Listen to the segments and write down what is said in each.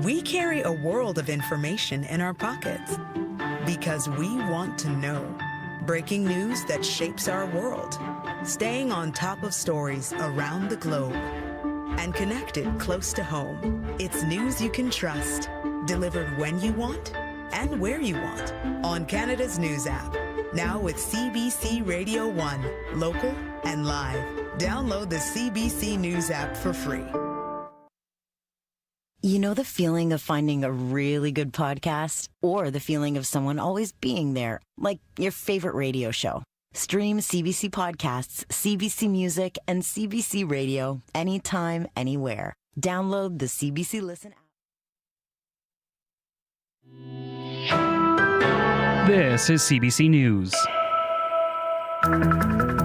We carry a world of information in our pockets because we want to know. Breaking news that shapes our world. Staying on top of stories around the globe. And connected close to home. It's news you can trust. Delivered when you want and where you want. On Canada's News app. Now with CBC Radio 1. Local and live. Download the CBC News app for free. You know the feeling of finding a really good podcast? Or the feeling of someone always being there, like your favorite radio show? Stream CBC Podcasts, CBC Music, and CBC Radio anytime, anywhere. Download the CBC Listen app. This is CBC News.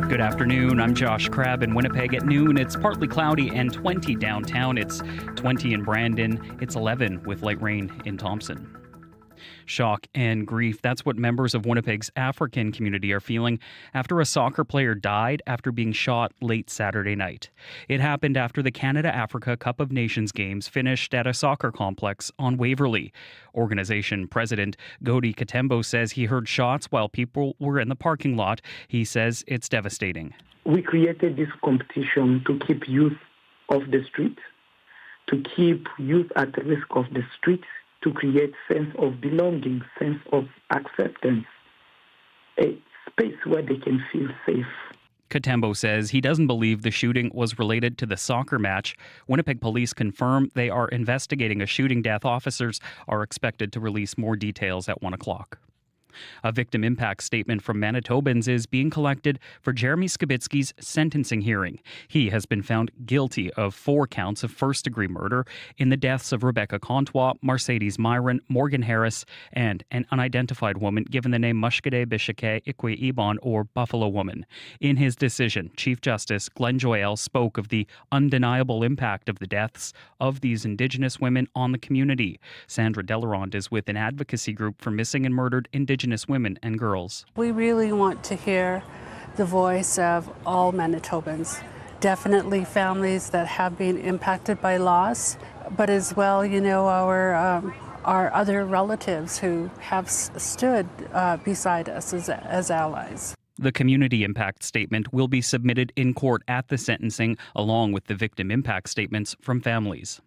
Good afternoon. I'm Josh Crabb in Winnipeg at noon. It's partly cloudy and 20 downtown. It's 20 in Brandon. It's 11 with light rain in Thompson. Shock and grief. That's what members of Winnipeg's African community are feeling after a soccer player died after being shot late Saturday night. It happened after the Canada-Africa Cup of Nations games finished at a soccer complex on Waverley. Organization President Godi Katembo says he heard shots while people were in the parking lot. He says it's devastating. We created this competition to keep youth off the street, to keep youth at risk of the streets, to create sense of belonging, sense of acceptance, a space where they can feel safe. Katembo says he doesn't believe the shooting was related to the soccer match. Winnipeg police confirm they are investigating a shooting death. Officers are expected to release more details at 1 o'clock. A victim impact statement from Manitobans is being collected for Jeremy Skibitsky's sentencing hearing. He has been found guilty of 4 counts of first-degree murder in the deaths of Rebecca Contois, Mercedes Myron, Morgan Harris, and an unidentified woman given the name Mushkade Bishake Ikwe Ibon, or Buffalo Woman. In his decision, Chief Justice Glenn Joyelle spoke of the undeniable impact of the deaths of these Indigenous women on the community. Sandra Delarond is with an advocacy group for missing and murdered Indigenous women and girls. We really want to hear the voice of all Manitobans, definitely families that have been impacted by loss, but as well, our other relatives who have stood beside us as allies. The community impact statement will be submitted in court at the sentencing, along with the victim impact statements from families.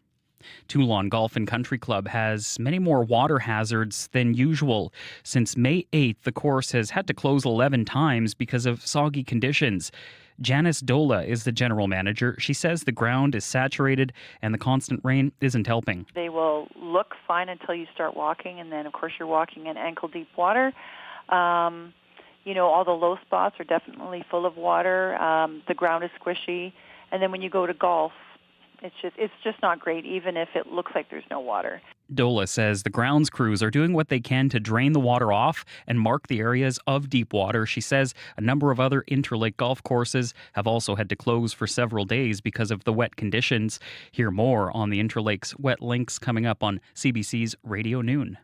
Toulon Golf and Country Club has many more water hazards than usual. Since May 8th, the course has had to close 11 times because of soggy conditions. Janice Dola is the general manager. She says the ground is saturated and the constant rain isn't helping. They will look fine until you start walking, and then, of course, you're walking in ankle-deep water. All the low spots are definitely full of water. The ground is squishy. And then when you go to golf, it's just not great, even if it looks like there's no water. Dola says the grounds crews are doing what they can to drain the water off and mark the areas of deep water. She says a number of other interlake golf courses have also had to close for several days because of the wet conditions. Hear more on the Interlakes wet links coming up on CBC's Radio Noon.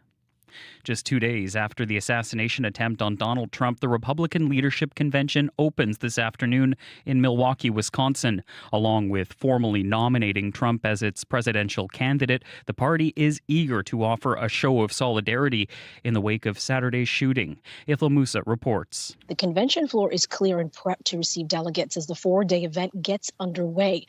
Just 2 days after the assassination attempt on Donald Trump, the Republican Leadership Convention opens this afternoon in Milwaukee, Wisconsin. Along with formally nominating Trump as its presidential candidate, the party is eager to offer a show of solidarity in the wake of Saturday's shooting. Ithel Musa reports. The convention floor is clear and prepped to receive delegates as the 4-day event gets underway.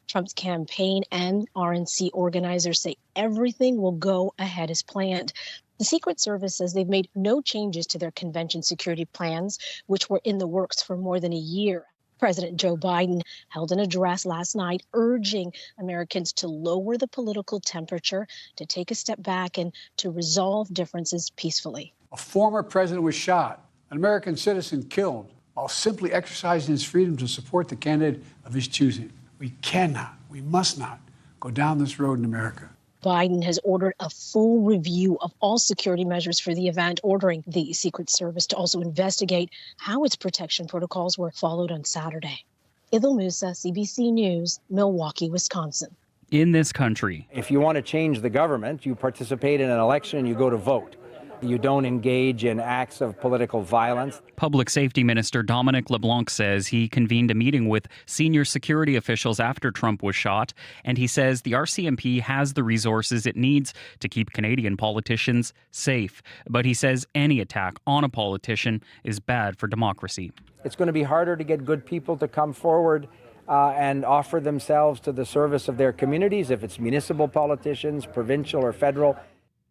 Trump's campaign and RNC organizers say everything will go ahead as planned. The Secret Service says they've made no changes to their convention security plans, which were in the works for more than a year. President Joe Biden held an address last night urging Americans to lower the political temperature, to take a step back, and to resolve differences peacefully. A former president was shot, an American citizen killed, while simply exercising his freedom to support the candidate of his choosing. We must not go down this road in America. Biden has ordered a full review of all security measures for the event, ordering the Secret Service to also investigate how its protection protocols were followed on Saturday. Ithel Musa, CBC News, Milwaukee, Wisconsin. In this country, if you want to change the government, you participate in an election and you go to vote. You don't engage in acts of political violence. Public Safety Minister Dominic LeBlanc says he convened a meeting with senior security officials after Trump was shot, and he says the RCMP has the resources it needs to keep Canadian politicians safe. But he says any attack on a politician is bad for democracy. It's going to be harder to get good people to come forward and offer themselves to the service of their communities, if it's municipal politicians, provincial or federal.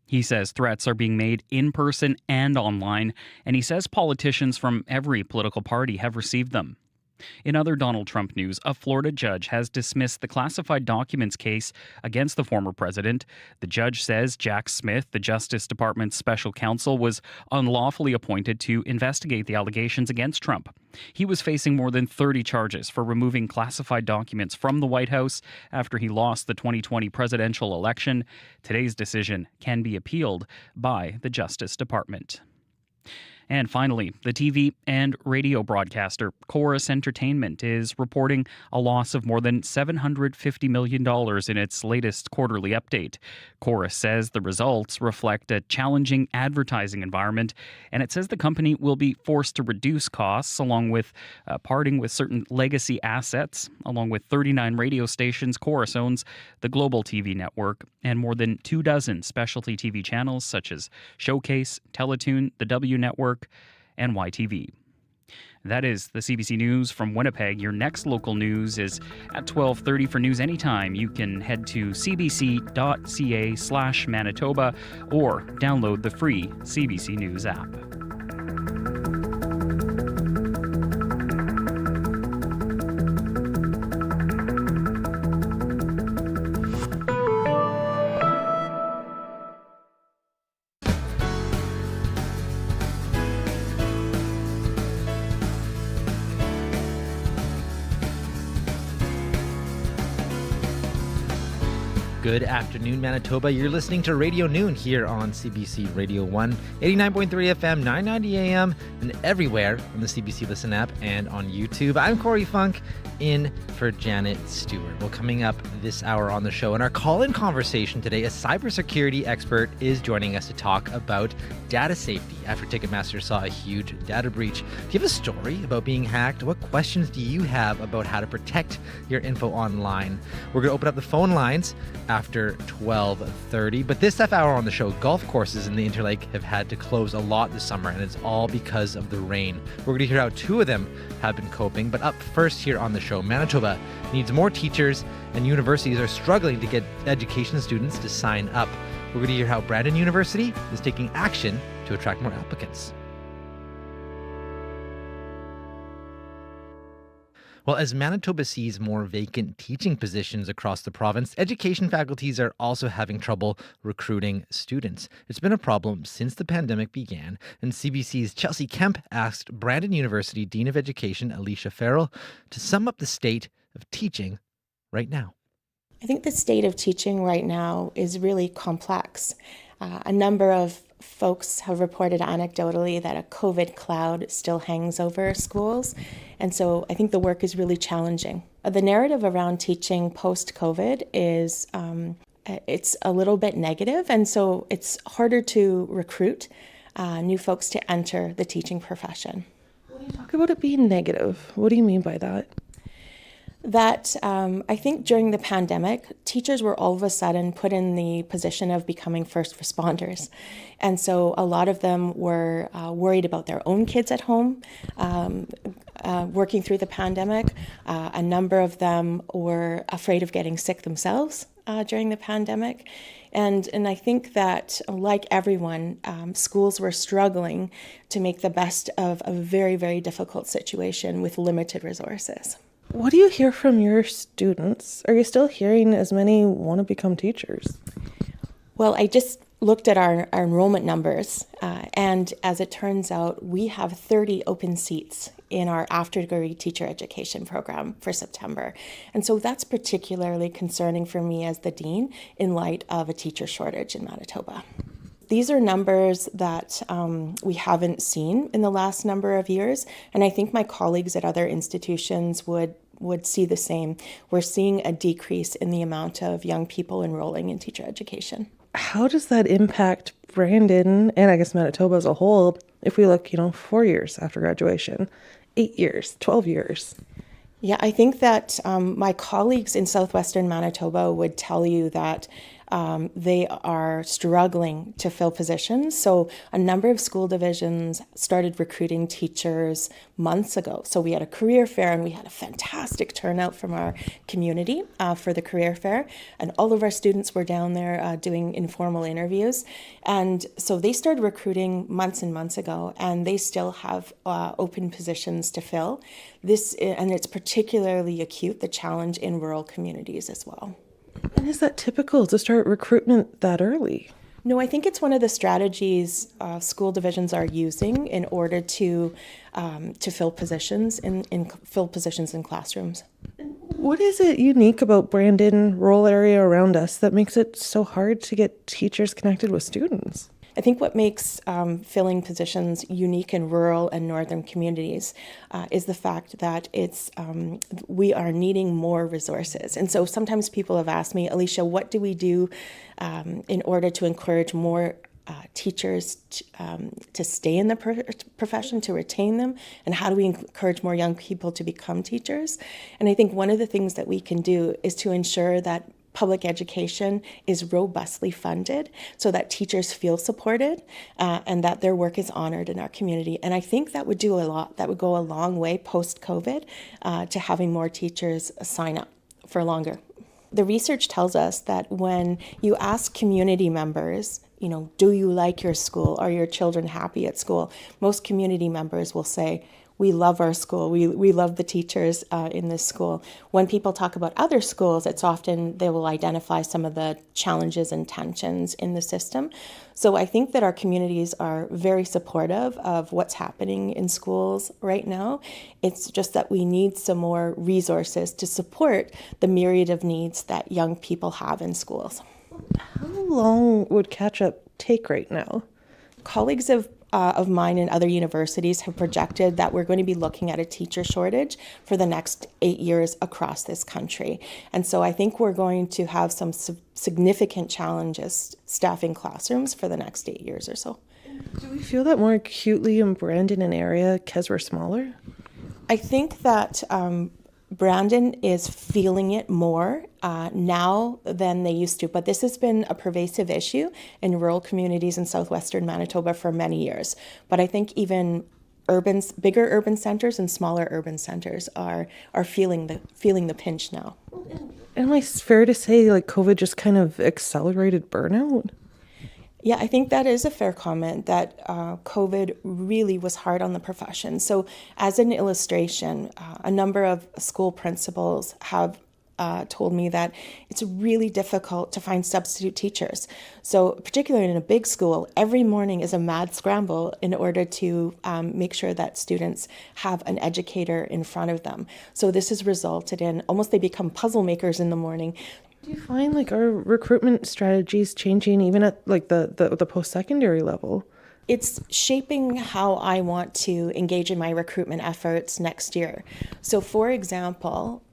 He says threats are being made in person and online, and he says politicians from every political party have received them. In other Donald Trump news, a Florida judge has dismissed the classified documents case against the former president. The judge says Jack Smith, the Justice Department's special counsel, was unlawfully appointed to investigate the allegations against Trump. He was facing more than 30 charges for removing classified documents from the White House after he lost the 2020 presidential election. Today's decision can be appealed by the Justice Department. And finally, the TV and radio broadcaster Chorus Entertainment is reporting a loss of more than $750 million in its latest quarterly update. Chorus says the results reflect a challenging advertising environment, and it says the company will be forced to reduce costs along with parting with certain legacy assets. Along with 39 radio stations, Chorus owns the Global TV network and more than 24 specialty TV channels such as Showcase, Teletoon, the W Network, and YTV. That is the CBC News from Winnipeg. Your next local news is at 12:30. For news anytime, you can head to cbc.ca/Manitoba or download the free CBC News app. Good afternoon, Manitoba. You're listening to Radio Noon here on CBC Radio 1, 89.3 FM, 990 AM, and everywhere on the CBC Listen app and on YouTube. I'm Corey Funk, in for Janet Stewart. Well, coming up this hour on the show, in our call-in conversation today, a cybersecurity expert is joining us to talk about data safety after Ticketmaster saw a huge data breach. Do you have a story about being hacked? What questions do you have about how to protect your info online? We're going to open up the phone lines after 12:30. But this half hour on the show, golf courses in the Interlake have had to close a lot this summer, and it's all because of the rain. We're going to hear how two of them have been coping. But up first here on the show, Manitoba needs more teachers, and universities are struggling to get education students to sign up. We're going to hear how Brandon University is taking action to attract more applicants. Well, as Manitoba sees more vacant teaching positions across the province, education faculties are also having trouble recruiting students. It's been a problem since the pandemic began, and CBC's Chelsea Kemp asked Brandon University Dean of Education Alicia Farrell to sum up the state of teaching right now. I think the state of teaching right now is really complex. A number of folks have reported anecdotally that a COVID cloud still hangs over schools. And so I think the work is really challenging. The narrative around teaching post-COVID is it's a little bit negative, and so it's harder to recruit new folks to enter the teaching profession. When you talk about it being negative, what do you mean by that? That I think during the pandemic, teachers were all of a sudden put in the position of becoming first responders. And so a lot of them were worried about their own kids at home, working through the pandemic. A number of them were afraid of getting sick themselves during the pandemic. And I think that, like everyone, schools were struggling to make the best of a very, very difficult situation with limited resources. What do you hear from your students? Are you still hearing as many want to become teachers? Well, I just looked at our enrollment numbers, and as it turns out, we have 30 open seats in our after-degree teacher education program for September. And so that's particularly concerning for me as the dean in light of a teacher shortage in Manitoba. These are numbers that we haven't seen in the last number of years, and I think my colleagues at other institutions would would see the same. We're seeing a decrease in the amount of young people enrolling in teacher education. How does that impact Brandon and I guess Manitoba as a whole if we look, 4 years after graduation, 8 years, 12 years? Yeah, I think that my colleagues in southwestern Manitoba would tell you that they are struggling to fill positions. So a number of school divisions started recruiting teachers months ago. So we had a career fair and we had a fantastic turnout from our community for the career fair. And all of our students were down there doing informal interviews. And so they started recruiting months and months ago, and they still have open positions to fill. And it's particularly acute, the challenge in rural communities as well. And is that typical to start recruitment that early? No, I think it's one of the strategies school divisions are using in order to fill positions in classrooms. What is it unique about Brandon, rural area around us, that makes it so hard to get teachers connected with students? I think what makes filling positions unique in rural and northern communities is the fact that we are needing more resources. And so sometimes people have asked me, Alicia, what do we do in order to encourage more teachers to stay in the profession, to retain them, and how do we encourage more young people to become teachers? And I think one of the things that we can do is to ensure that public education is robustly funded so that teachers feel supported and that their work is honored in our community. And I think that would do a lot. That would go a long way post-COVID to having more teachers sign up for longer. The research tells us that when you ask community members, do you like your school? Are your children happy at school? Most community members will say, we love our school. We love the teachers in this school. When people talk about other schools, it's often they will identify some of the challenges and tensions in the system. So I think that our communities are very supportive of what's happening in schools right now. It's just that we need some more resources to support the myriad of needs that young people have in schools. How long would catch-up take right now? Colleagues of mine in other universities have projected that we're going to be looking at a teacher shortage for the next 8 years across this country. And so I think we're going to have some significant challenges staffing classrooms for the next 8 years or so. Do we feel that more acutely in Brandon and area because we're smaller? I think that Brandon is feeling it more now than they used to, but this has been a pervasive issue in rural communities in southwestern Manitoba for many years. But I think even bigger urban centers and smaller urban centers are feeling the pinch now. Am I fair to say COVID just kind of accelerated burnout? Yeah, I think that is a fair comment, that COVID really was hard on the profession. So as an illustration, a number of school principals have told me that it's really difficult to find substitute teachers. So particularly in a big school, every morning is a mad scramble in order to make sure that students have an educator in front of them. So this has resulted in almost they become puzzle makers in the morning. Do you find our recruitment strategies changing even at the post-secondary level? It's shaping how I want to engage in my recruitment efforts next year. So for example,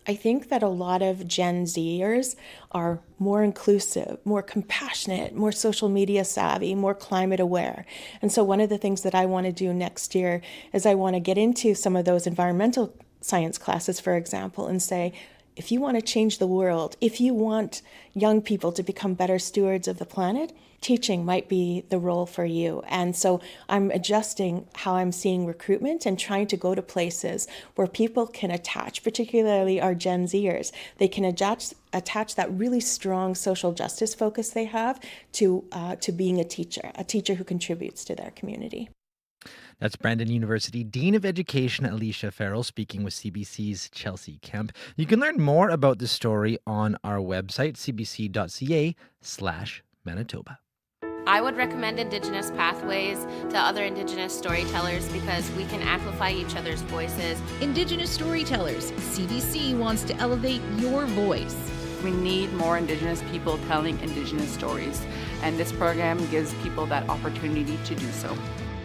I think that a lot of Gen Zers are more inclusive, more compassionate, more social media savvy, more climate aware. And so one of the things that I want to do next year is I want to get into some of those environmental science classes, for example, and say, if you want to change the world, if you want young people to become better stewards of the planet, teaching might be the role for you. And so I'm adjusting how I'm seeing recruitment and trying to go to places where people can attach, particularly our Gen Zers, they can attach that really strong social justice focus they have to being a teacher who contributes to their community. That's Brandon University Dean of Education Alicia Farrell speaking with CBC's Chelsea Kemp. You can learn more about this story on our website, cbc.ca/Manitoba. I would recommend Indigenous Pathways to other Indigenous storytellers because we can amplify each other's voices. Indigenous Storytellers, CBC wants to elevate your voice. We need more Indigenous people telling Indigenous stories, and this program gives people that opportunity to do so.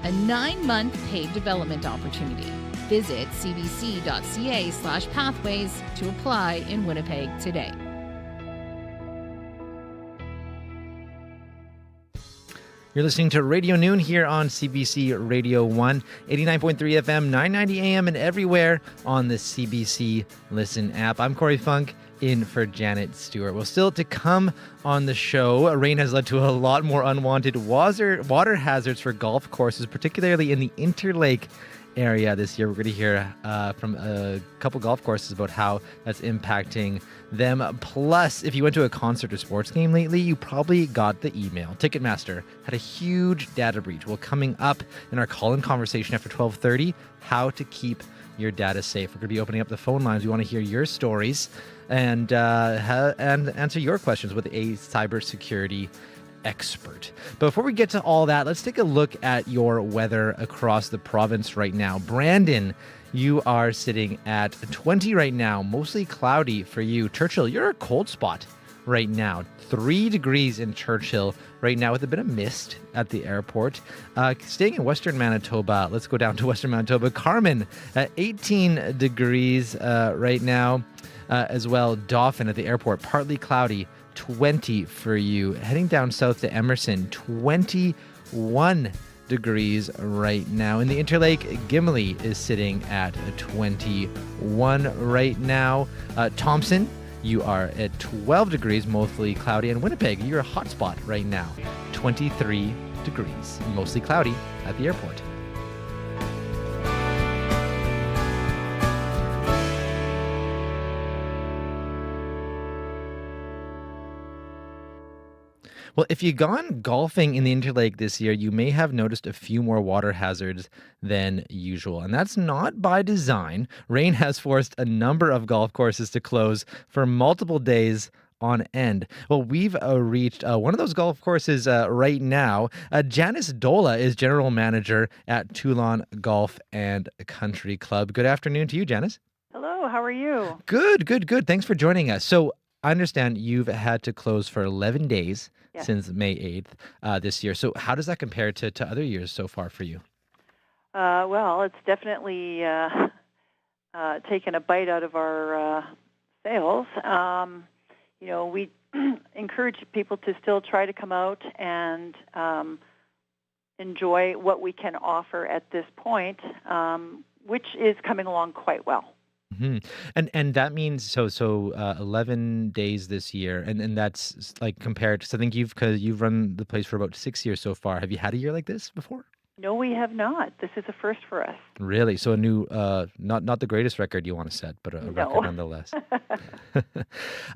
A 9-month paid development opportunity. Visit cbc.ca/pathways to apply in Winnipeg today. You're listening to Radio Noon here on CBC Radio 1, 89.3 FM, 990 AM, and everywhere on the CBC Listen app. I'm Corey Funk, in for Janet Stewart. Well, still to come on the show, rain has led to a lot more unwanted water hazards for golf courses, particularly in the Interlake area this year. We're going to hear from a couple golf courses about how that's impacting them. Plus, if you went to a concert or sports game lately, you probably got the email. Ticketmaster had a huge data breach. Well, coming up in our call-in conversation after 12:30, how to keep your data safe. We're going to be opening up the phone lines. We want to hear your stories and answer your questions with a cybersecurity expert. But before we get to all that, let's take a look at your weather across the province right now. Brandon, you are sitting at 20 right now, mostly cloudy for you. Churchill, you're a cold spot right now. 3 degrees in Churchill right now with a bit of mist at the airport. Staying in Western Manitoba, let's go down to Western Manitoba. Carmen, 18 degrees right now as well. Dauphin at the airport, partly cloudy. 20 for you. Heading down south to Emerson, 21 degrees right now. In the Interlake, Gimli is sitting at 21 right now. Thompson, you are at 12 degrees, mostly cloudy. And Winnipeg, you're a hot spot right now, 23 degrees, mostly cloudy at the airport. Well, if you've gone golfing in the Interlake this year, you may have noticed a few more water hazards than usual. And that's not by design. Rain has forced a number of golf courses to close for multiple days on end. Well, we've reached one of those golf courses right now. Janice Dola is general manager at Toulon Golf and Country Club. Good afternoon to you, Janice. Hello, how are you? Good. Thanks for joining us. So I understand you've had to close for 11 days. Yes. Since May 8th this year. So how does that compare to other years so far for you? Well, it's definitely taken a bite out of our sales. We encourage people to still try to come out and enjoy what we can offer at this point, which is coming along quite well. Mm-hmm. And that means so 11 days this year, and that's like compared to, I think you've run the place for about 6 years so far. Have you had a year like this before? No, we have not. This is a first for us. Really? So a new, not the greatest record you want to set, but a record nonetheless.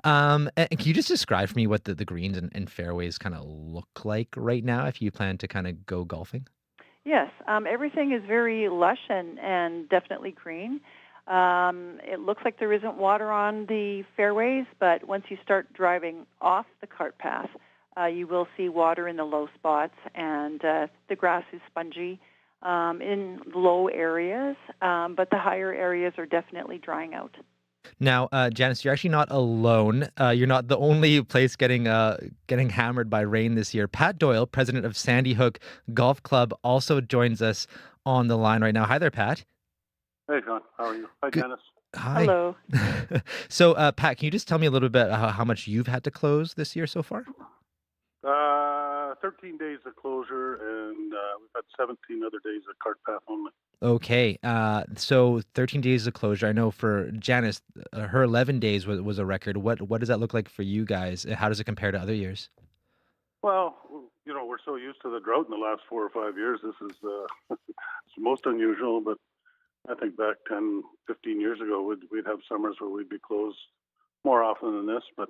And can you just describe for me what the greens and fairways kind of look like right now if you plan to kind of go golfing? Yes, everything is very lush and definitely green. It looks like there isn't water on the fairways, but once you start driving off the cart path, you will see water in the low spots, and the grass is spongy in low areas, but the higher areas are definitely drying out. Now, Janice, you're actually not alone. You're not the only place getting hammered by rain this year. Pat Doyle, president of Sandy Hook Golf Club, also joins us on the line right now. Hi there, Pat. Hey, John. How are you? Hi, Janice. Hi. Hello. So, Pat, can you just tell me a little bit how much you've had to close this year so far? 13 days of closure, and we've had 17 other days of cart path only. Okay. So 13 days of closure. I know for Janice, her 11 days was a record. What does that look like for you guys? How does it compare to other years? Well, we're so used to the drought in the last 4 or 5 years. This is it's most unusual, but I think back 10, 15 years ago, we'd have summers where we'd be closed more often than this, but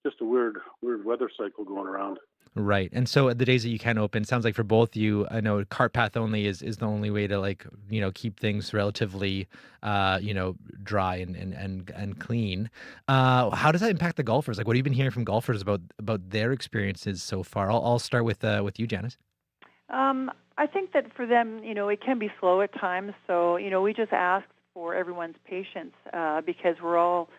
just a weird weather cycle going around. Right. And so the days that you can open, sounds like for both you, I know cart path only is the only way to keep things relatively, dry and clean. How does that impact the golfers? Like, what have you been hearing from golfers about their experiences so far? I'll start with you, Janice. I think that for them, it can be slow at times. So, we just ask for everyone's patience because we're all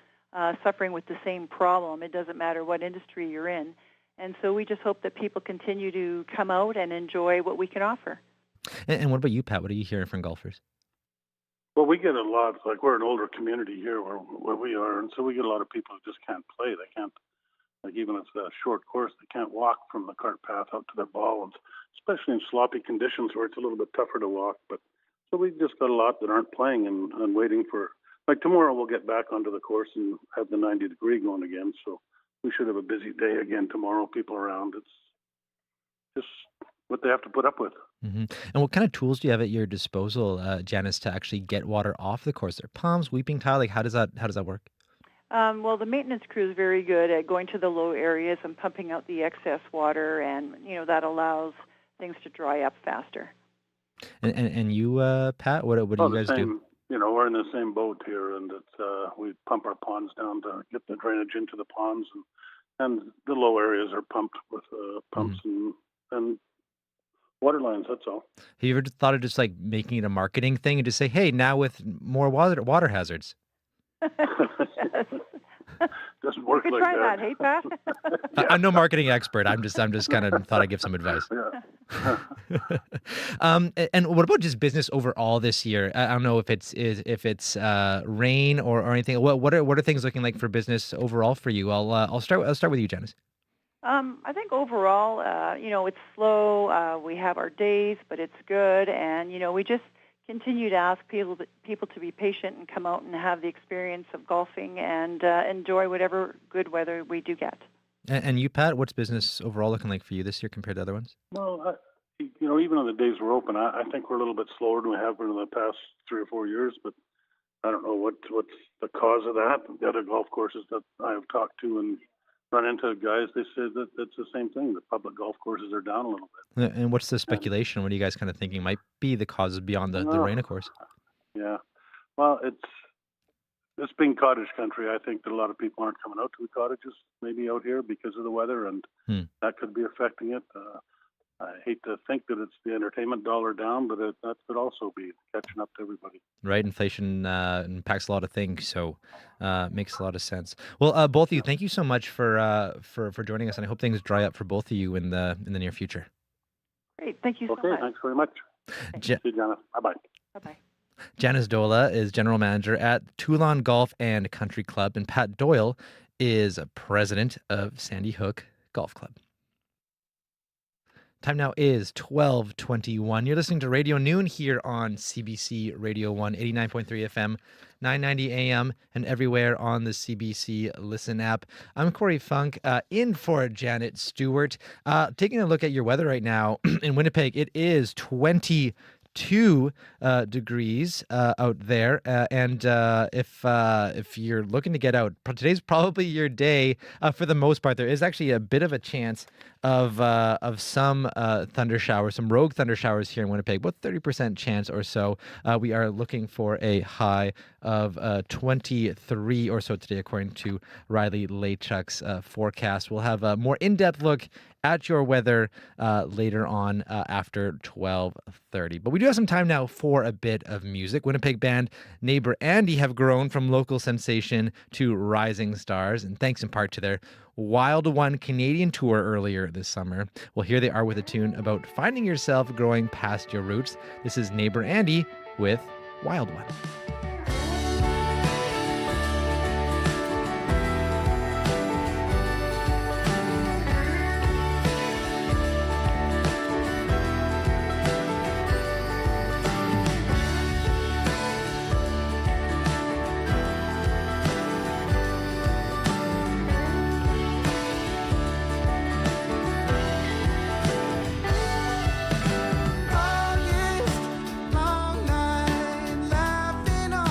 suffering with the same problem. It doesn't matter what industry you're in. And so we just hope that people continue to come out and enjoy what we can offer. And what about you, Pat? What are you hearing from golfers? Well, we get a lot, like we're an older community here where we are, and so we get a lot of people who just can't play. They can't, like even if it's a short course, they can't walk from the cart path out to their ball, and especially in sloppy conditions where it's a little bit tougher to walk. But so we just got a lot that aren't playing and waiting for, like tomorrow we'll get back onto the course and have the 90 degree going again. So we should have a busy day again tomorrow, people around. It's just what they have to put up with. Mm-hmm. And what kind of tools do you have at your disposal, Janice, to actually get water off the course? Are pumps, weeping tile? Like how does that work? Well, the maintenance crew is very good at going to the low areas and pumping out the excess water, and that allows things to dry up faster. And you, Pat, what do you guys do? We're in the same boat here, and it's we pump our ponds down to get the drainage into the ponds, and the low areas are pumped with pumps and water lines. That's all. Have you ever thought of just like making it a marketing thing and just say, "Hey, now with more water hazards"? Doesn't work you could like try that. Hey, Pat. I'm no marketing expert. I'm just kind of thought I'd give some advice. And what about just business overall this year? I don't know if it's rain or anything. What are things looking like for business overall for you? I'll start with you, Janice. I think overall, it's slow. We have our days, but it's good, and we just continue to ask people to be patient and come out and have the experience of golfing and enjoy whatever good weather we do get. And you, Pat, what's business overall looking like for you this year compared to other ones? Well, even on the days we're open, I think we're a little bit slower than we have been in the past 3 or 4 years, but I don't know what's the cause of that. The other golf courses that I have talked to and run into guys, they said that it's the same thing. The public golf courses are down a little bit. And what's the speculation? What are you guys kind of thinking might be the causes beyond the rain, of course? Yeah. Well, it's being cottage country. I think that a lot of people aren't coming out to the cottages, maybe out here because of the weather, and that could be affecting it. I hate to think that it's the entertainment dollar down, but that could also be catching up to everybody. Right, inflation impacts a lot of things, so makes a lot of sense. Well, both of you, thank you so much for joining us, and I hope things dry up for both of you in the near future. Great, thank you so much. Okay, thanks very much. See you, Jana. Bye-bye. Bye-bye. Janice Dola is general manager at Toulon Golf and Country Club, and Pat Doyle is president of Sandy Hook Golf Club. Time now is 12:21. You're listening to Radio Noon here on CBC Radio 1, 89.3 FM, 990 AM, and everywhere on the CBC Listen app. I'm Corey Funk, in for Janet Stewart. Taking a look at your weather right now in Winnipeg, it is 22 degrees out there, and if you're looking to get out, today's probably your day. For the most part, there is actually a bit of a chance of some thunder showers, some rogue thunder showers here in Winnipeg, about 30% chance or so. We are looking for a high of 23 or so today, according to Riley Laychuk's forecast. We'll have a more in-depth look at your weather later on after 12:30. But we do have some time now for a bit of music. Winnipeg band Neighbor Andy have grown from local sensation to rising stars, and thanks in part to their Wild One Canadian tour earlier this summer. Well, here they are with a tune about finding yourself growing past your roots. This is Neighbor Andy with Wild One. Long night, laughing on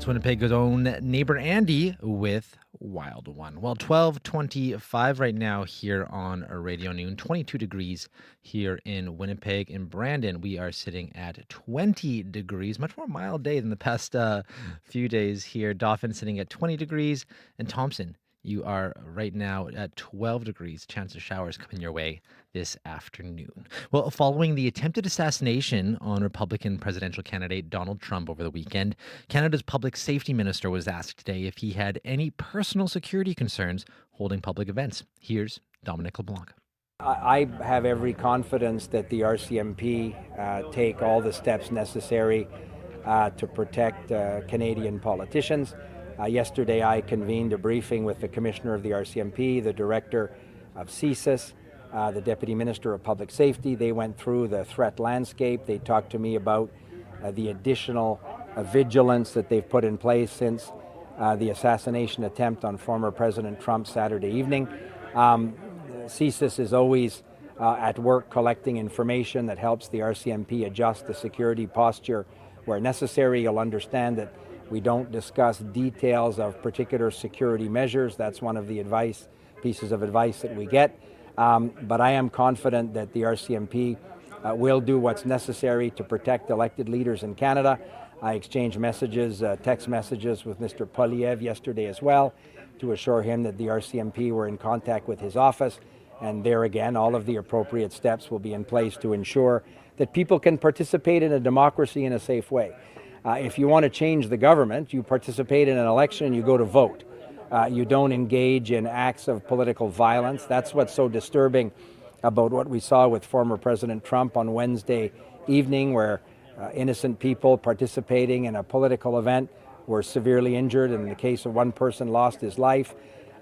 That's Winnipeg's own neighbor Andy with Wild One. Well, 12:25 right now here on Radio Noon, 22 degrees here in Winnipeg. In Brandon, we are sitting at 20 degrees, much more mild day than the past few days here. Dauphin sitting at 20 degrees, and Thompson, you are right now at 12 degrees. Chance of showers coming your way this afternoon. Well, following the attempted assassination on Republican presidential candidate Donald Trump over the weekend, Canada's public safety minister was asked today if he had any personal security concerns holding public events. Here's Dominic LeBlanc. I have every confidence that the RCMP take all the steps necessary to protect Canadian politicians. Yesterday, I convened a briefing with the Commissioner of the RCMP, the Director of CSIS, the Deputy Minister of Public Safety. They went through the threat landscape. They talked to me about the additional vigilance that they've put in place since the assassination attempt on former President Trump Saturday evening. CSIS is always at work collecting information that helps the RCMP adjust the security posture where necessary. You'll understand that we don't discuss details of particular security measures. That's one of the pieces of advice that we get. But I am confident that the RCMP will do what's necessary to protect elected leaders in Canada. I exchanged messages, text messages with Mr. Poliev yesterday as well to assure him that the RCMP were in contact with his office. And there again, all of the appropriate steps will be in place to ensure that people can participate in a democracy in a safe way. If you want to change the government, you participate in an election and you go to vote. You don't engage in acts of political violence. That's what's so disturbing about what we saw with former President Trump on Wednesday evening, where innocent people participating in a political event were severely injured, and in the case of one person lost his life.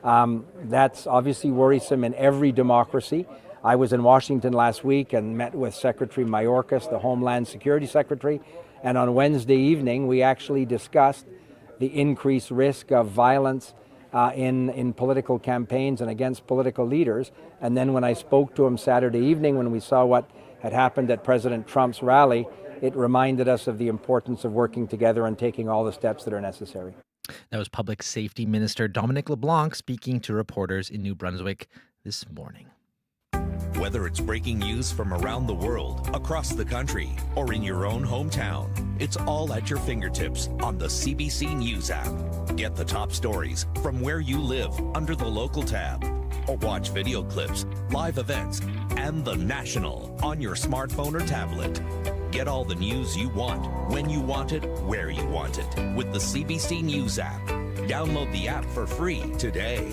That's obviously worrisome in every democracy. I was in Washington last week and met with Secretary Mayorkas, the Homeland Security Secretary, and on Wednesday evening we actually discussed the increased risk of violence in political campaigns and against political leaders. And then when I spoke to him Saturday evening, when we saw what had happened at President Trump's rally, it reminded us of the importance of working together and taking all the steps that are necessary. That was Public Safety Minister Dominic LeBlanc speaking to reporters in New Brunswick this morning. Whether it's breaking news from around the world, across the country, or in your own hometown, it's all at your fingertips on the CBC News app. Get the top stories from where you live under the local tab, or watch video clips, live events, and the national on your smartphone or tablet. Get all the news you want, when you want it, where you want it, with the CBC News app. Download the app for free today.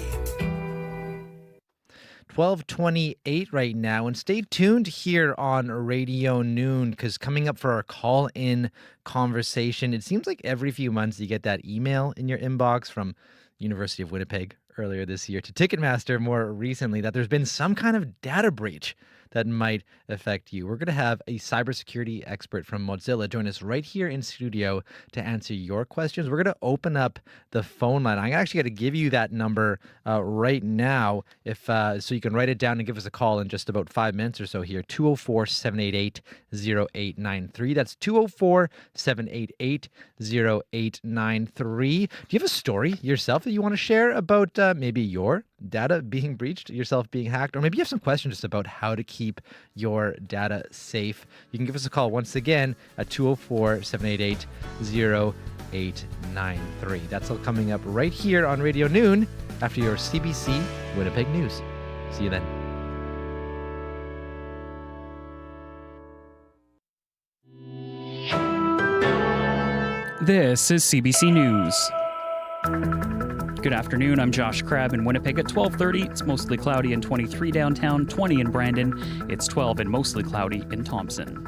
12:28 right now, and stay tuned here on Radio Noon, because coming up for our call-in conversation, it seems like every few months you get that email in your inbox from University of Winnipeg earlier this year to Ticketmaster more recently that there's been some kind of data breach that might affect you. We're going to have a cybersecurity expert from Mozilla join us right here in studio to answer your questions. We're going to open up the phone line. I'm actually going to give you that number right now, so you can write it down and give us a call in just about 5 minutes or so here. 204-788-0893. That's 204-788-0893. Do you have a story yourself that you want to share about maybe your data being breached, yourself being hacked, or maybe you have some questions just about how to keep your data safe? You can give us a call once again at 204-788-0893. That's all coming up right here on Radio Noon after your CBC Winnipeg News. See you then. This is CBC News. Good afternoon, I'm Josh Crabb in Winnipeg at 12:30. It's mostly cloudy and 23 downtown, 20 in Brandon. It's 12 and mostly cloudy in Thompson.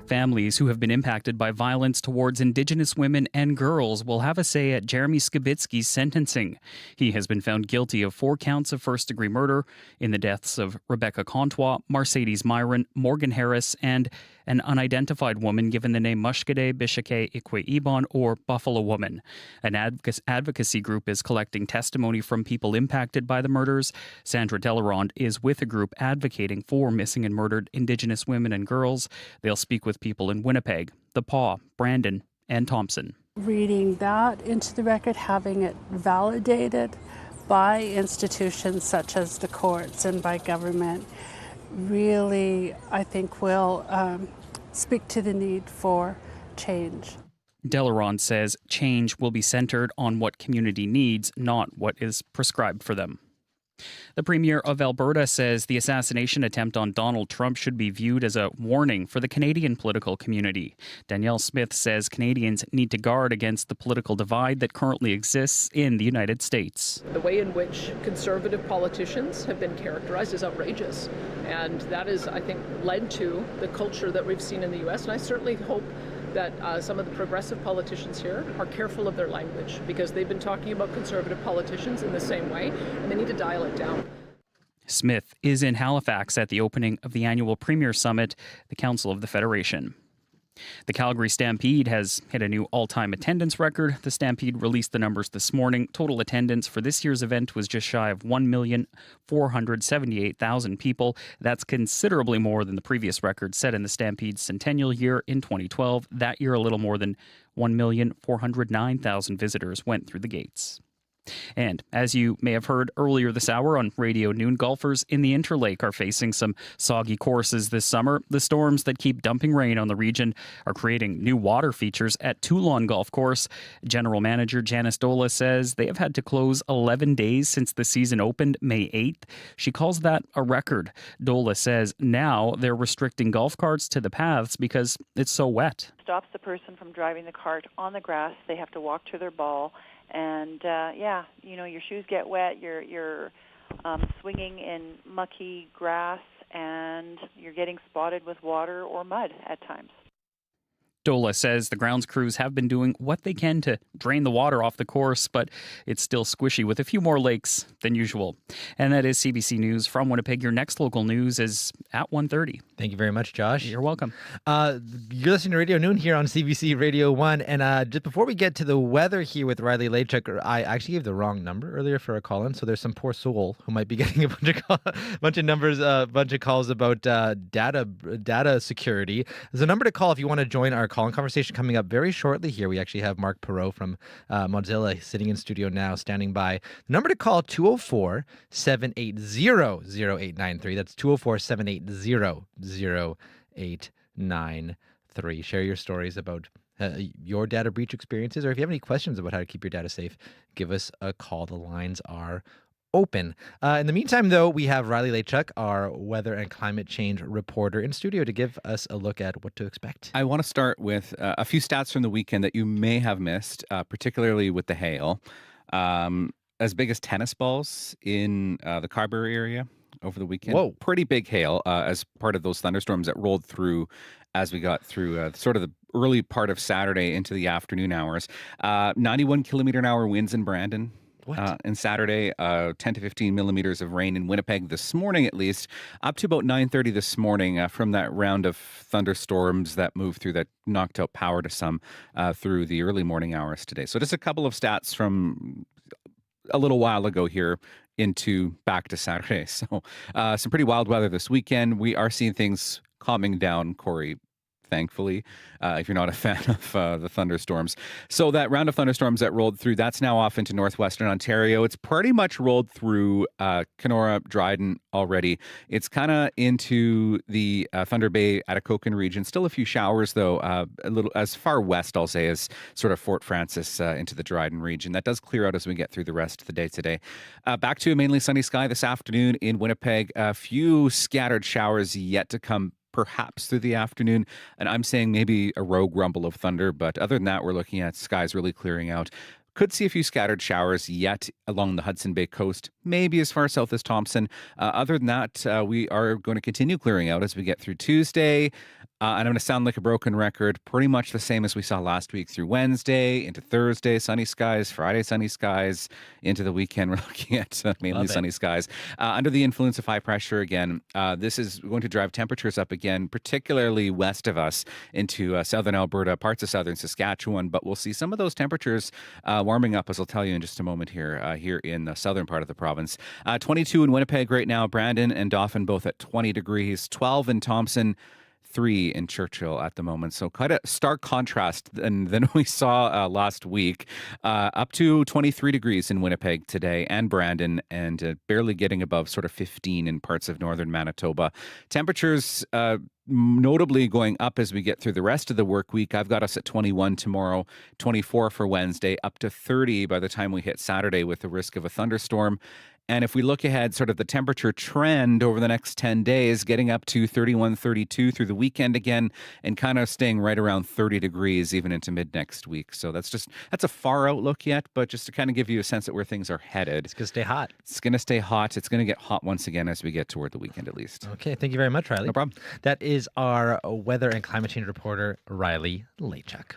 Families who have been impacted by violence towards Indigenous women and girls will have a say at Jeremy Skibitsky's sentencing. He has been found guilty of 4 counts of first-degree murder in the deaths of Rebecca Contois, Mercedes Myron, Morgan Harris, and an unidentified woman given the name Mushkade Bishake Ikwe Ibon, or Buffalo Woman. An advocacy group is collecting testimony from people impacted by the murders. Sandra Delarond is with a group advocating for missing and murdered Indigenous women and girls. They'll speak with people in Winnipeg, The Paw, Brandon, and Thompson. Reading that into the record, having it validated by institutions such as the courts and by government, really, I think, will speak to the need for change. Delaron says change will be centered on what community needs, not what is prescribed for them. The Premier of Alberta says the assassination attempt on Donald Trump should be viewed as a warning for the Canadian political community. Danielle Smith says Canadians need to guard against the political divide that currently exists in the United States. The way in which conservative politicians have been characterized is outrageous. And that has, I think, led to the culture that we've seen in the U.S. And I certainly hope that some of the progressive politicians here are careful of their language, because they've been talking about conservative politicians in the same way, and they need to dial it down. Smith is in Halifax at the opening of the annual Premier Summit, the Council of the Federation. The Calgary Stampede has hit a new all-time attendance record. The Stampede released the numbers this morning. Total attendance for this year's event was just shy of 1,478,000 people. That's considerably more than the previous record set in the Stampede's centennial year in 2012. That year, a little more than 1,409,000 visitors went through the gates. And as you may have heard earlier this hour on Radio Noon, golfers in the Interlake are facing some soggy courses this summer. The storms that keep dumping rain on the region are creating new water features at Toulon Golf Course. General Manager Janice Dola says they have had to close 11 days since the season opened May 8th. She calls that a record. Dola says now they're restricting golf carts to the paths because it's so wet. Stops the person from driving the cart on the grass. They have to walk to their ball. And your shoes get wet, you're swinging in mucky grass, and you're getting spotted with water or mud at times. Dola says the grounds crews have been doing what they can to drain the water off the course, but it's still squishy with a few more lakes than usual. And that is CBC News from Winnipeg. Your next local news is at 1:30. Thank you very much, Josh. You're welcome. You're listening to Radio Noon here on CBC Radio 1. And just before we get to the weather here with Riley Lachuk, I actually gave the wrong number earlier for a call-in. So there's some poor soul who might be getting a bunch of numbers, a bunch of calls about data security. There's a number to call if you want to join our call-in conversation coming up very shortly here. We actually have Mark Perot from Mozilla sitting in studio now, standing by. The number to call, 204-780-0893. That's 204-780-0893. Share your stories about your data breach experiences, or if you have any questions about how to keep your data safe, give us a call. The lines are open. In the meantime, though, we have Riley Lachuk, our weather and climate change reporter, in studio to give us a look at what to expect. I want to start with a few stats from the weekend that you may have missed, particularly with the hail. As big as tennis balls in the Carberry area over the weekend. Whoa. Pretty big hail as part of those thunderstorms that rolled through as we got through sort of the early part of Saturday into the afternoon hours. 91 kilometer an hour winds in Brandon. And Saturday, 10 to 15 millimeters of rain in Winnipeg this morning, at least, up to about 9:30 this morning from that round of thunderstorms that moved through that knocked out power to some through the early morning hours today. So just a couple of stats from a little while ago here into back to Saturday. So some pretty wild weather this weekend. We are seeing things calming down, Corey, thankfully, if you're not a fan of the thunderstorms. So that round of thunderstorms that rolled through, that's now off into northwestern Ontario. It's pretty much rolled through Kenora, Dryden already. It's kind of into the Thunder Bay, Atikokan region. Still a few showers, though, a little as far west, I'll say, as sort of Fort Francis into the Dryden region. That does clear out as we get through the rest of the day today. Back to a mainly sunny sky this afternoon in Winnipeg. A few scattered showers yet to come, perhaps through the afternoon, and I'm saying maybe a rogue rumble of thunder, but other than that, we're looking at skies really clearing out. Could see a few scattered showers yet along the Hudson Bay coast, maybe as far south as Thompson. Other than that, we are going to continue clearing out as we get through Tuesday. And I'm going to sound like a broken record, pretty much the same as we saw last week through Wednesday, into Thursday, sunny skies, Friday, sunny skies, into the weekend, we're looking at mainly sunny skies. Under the influence of high pressure again, this is going to drive temperatures up again, particularly west of us into southern Alberta, parts of southern Saskatchewan, but we'll see some of those temperatures warming up, as I'll tell you in just a moment here, here in the southern part of the province. 22 in Winnipeg right now, Brandon and Dauphin both at 20 degrees, 12 in Thompson, 3 in Churchill at the moment. So quite a stark contrast than we saw last week. Up to 23 degrees in Winnipeg today and Brandon, and barely getting above sort of 15 in parts of northern Manitoba. Temperatures notably going up as we get through the rest of the work week. I've got us at 21 tomorrow, 24 for Wednesday, up to 30 by the time we hit Saturday with the risk of a thunderstorm. And if we look ahead, sort of the temperature trend over the next 10 days, getting up to 31, 32 through the weekend again, and kind of staying right around 30 degrees even into mid next week. So that's a far outlook yet, but just to kind of give you a sense of where things are headed. It's going to stay hot. It's going to stay hot. It's going to get hot once again as we get toward the weekend at least. Okay, thank you very much, Riley. No problem. That is our weather and climate change reporter, Riley Lachuk.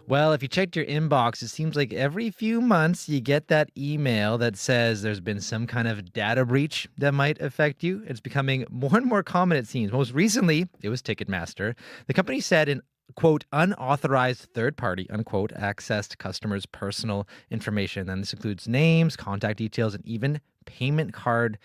Well, if you checked your inbox, it seems like every few months you get that email that says there's been some kind of data breach that might affect you. It's becoming more and more common, it seems. Most recently, it was Ticketmaster. The company said an, quote, unauthorized third party, unquote, accessed customers' personal information. And this includes names, contact details, and even payment card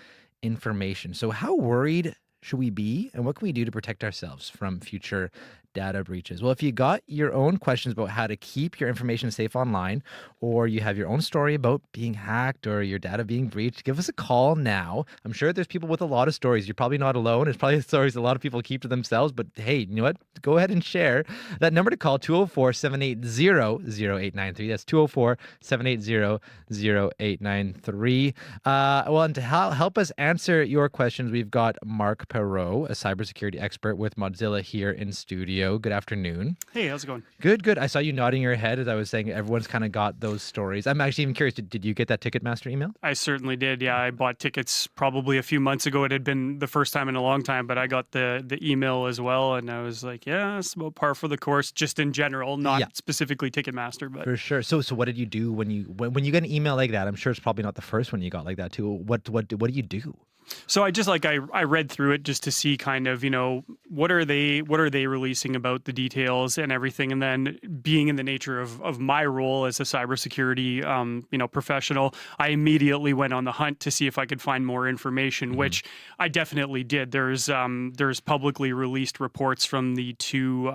information. So how worried should we be, and what can we do to protect ourselves from future data breaches? Well, if you got your own questions about how to keep your information safe online, or you have your own story about being hacked or your data being breached, give us a call now. I'm sure there's people with a lot of stories. You're probably not alone. It's probably stories a lot of people keep to themselves, but hey, you know what? Go ahead and share. That number to call, 204-780-0893. That's 204-780-0893. Well, and to help us answer your questions, we've got Mark Perot, a cybersecurity expert with Mozilla here in studio. Good afternoon. Hey, how's it going? Good. I saw you nodding your head as I was saying everyone's kind of got those stories. I'm actually even curious, did you get that Ticketmaster email? I certainly did. Yeah, I bought tickets probably a few months ago. It had been the first time in a long time, but I got the email as well, and I was like, yeah, it's about par for the course, just in general, not specifically Ticketmaster. But for sure. So what did you do when you get an email like that? I'm sure it's probably not the first one you got like that too. What do you do? So I just I read through it just to see kind of, what are they releasing about the details and everything. And then being in the nature of my role as a cybersecurity, professional, I immediately went on the hunt to see if I could find more information, which I definitely did. There's publicly released reports from the two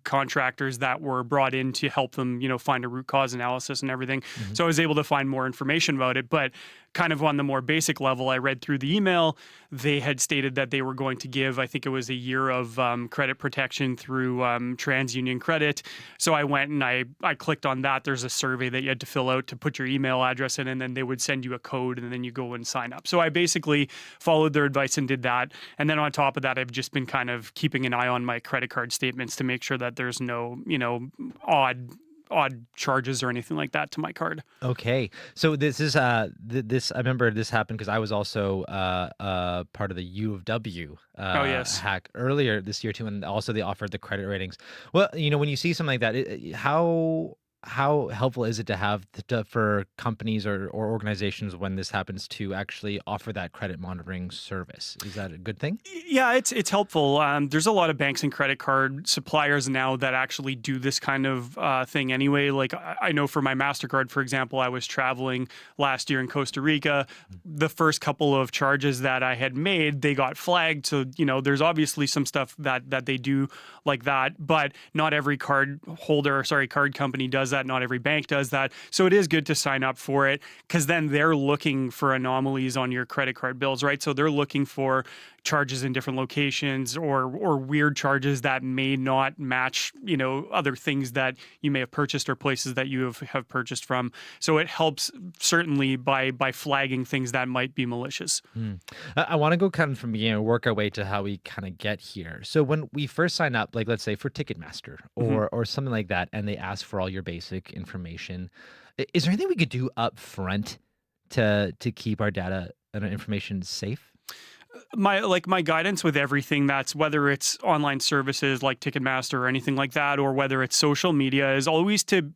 contractors that were brought in to help them, find a root cause analysis and everything. So I was able to find more information about it, but kind of on the more basic level, I read through the email. They had stated that they were going to give, I think it was a year of credit protection through TransUnion Credit. So I went and I clicked on that. There's a survey that you had to fill out to put your email address in, and then they would send you a code, and then you go and sign up. So I basically followed their advice and did that. And then on top of that, I've just been kind of keeping an eye on my credit card statements to make sure that there's no, odd charges or anything like that to my card. Okay. So this is this I remember this happened because I was also part of the U of W hack earlier this year too, and also they offered the credit ratings. Well, when you see something like that, how helpful is it to have for companies or organizations when this happens to actually offer that credit monitoring service? Is that a good thing? Yeah, it's helpful. There's a lot of banks and credit card suppliers now that actually do this kind of thing anyway. Like I know for my MasterCard, for example, I was traveling last year in Costa Rica. The first couple of charges that I had made, they got flagged. So, there's obviously some stuff that they do like that, but not every card company does that. Not every bank does that. So it is good to sign up for it because then they're looking for anomalies on your credit card bills, right? So they're looking for charges in different locations or weird charges that may not match, other things that you may have purchased or places that you have purchased from. So it helps certainly by flagging things that might be malicious. I want to go kind of from beginning, work our way to how we kind of get here. So when we first sign up, like let's say for Ticketmaster or something like that, and they ask for all your basic information, is there anything we could do up front to keep our data and our information safe? My guidance with everything that's whether it's online services like Ticketmaster or anything like that, or whether it's social media, is always to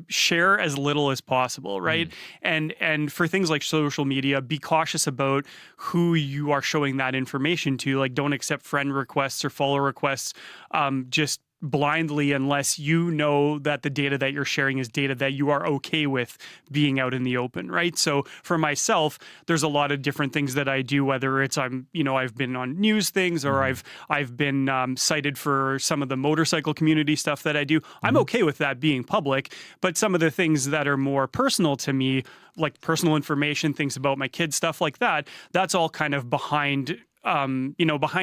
share as little as possible, right? And for things like social media, be cautious about who you are showing that information to. Like, don't accept friend requests or follow requests. Just blindly unless you know that the data that you're sharing is data that you are okay with being out in the open, right? So for myself, there's a lot of different things that I do, whether it's I've been on news things or I've been cited for some of the motorcycle community stuff that I do. I'm okay with that being public, but some of the things that are more personal to me, like personal information, things about my kids, stuff like that, that's all kind of behind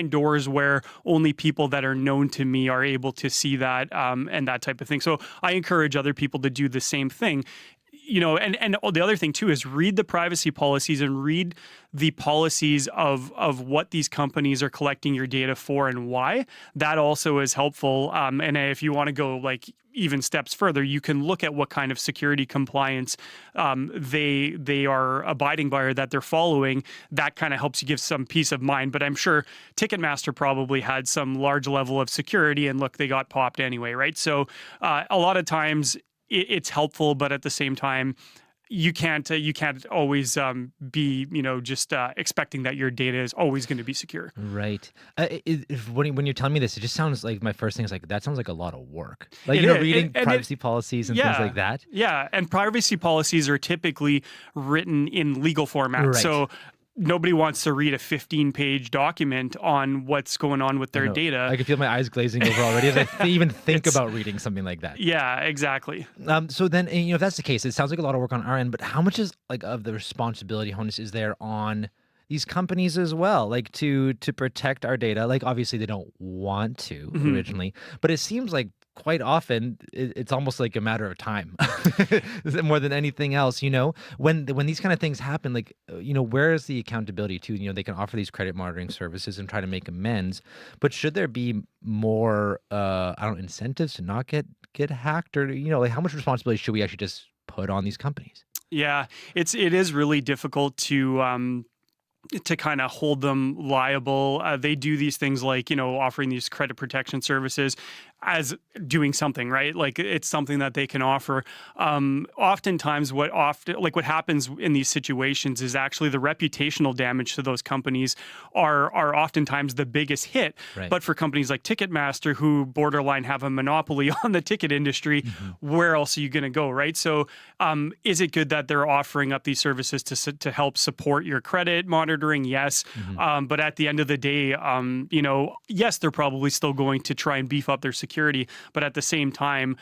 doors where only people that are known to me are able to see that and that type of thing. So I encourage other people to do the same thing. And the other thing too is read the privacy policies and read the policies of what these companies are collecting your data for and why. That also is helpful. And if you want to go like even steps further, you can look at what kind of security compliance they are abiding by or that they're following. That kind of helps you give some peace of mind. But I'm sure Ticketmaster probably had some large level of security, and look, they got popped anyway, right? So a lot of times it's helpful, but at the same time, you can't always be just expecting that your data is always going to be secure. Right. When you're telling me this, it just sounds like my first thing is like that sounds like a lot of work. Like reading privacy policies and things like that. Yeah, and privacy policies are typically written in legal format. Right. So nobody wants to read a 15-page document on what's going on with their data. I can feel my eyes glazing over already as I even think about reading something like that. Yeah, exactly. So then, if that's the case, it sounds like a lot of work on our end, but how much is like of the responsibility onus is there on these companies as well, like to protect our data? Like obviously they don't want to originally, but it seems like quite often it's almost like a matter of time more than anything else, when these kind of things happen, like, where is the accountability to, they can offer these credit monitoring services and try to make amends, but should there be more, incentives to not get hacked, or, like how much responsibility should we actually just put on these companies? Yeah, it is really difficult to kind of hold them liable. They do these things like, offering these credit protection services as doing something, right? Like it's something that they can offer. Oftentimes what happens in these situations is actually the reputational damage to those companies are oftentimes the biggest hit. Right. But for companies like Ticketmaster, who borderline have a monopoly on the ticket industry, where else are you going to go, right? So is it good that they're offering up these services to help support your credit monitoring? Yes. But at the end of the day, yes, they're probably still going to try and beef up their security, but at the same time,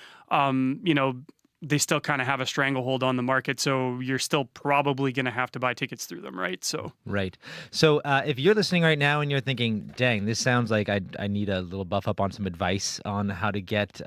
they still kind of have a stranglehold on the market. So you're still probably going to have to buy tickets through them, right? So if you're listening right now and you're thinking, dang, this sounds like I need a little buff up on some advice on how to get,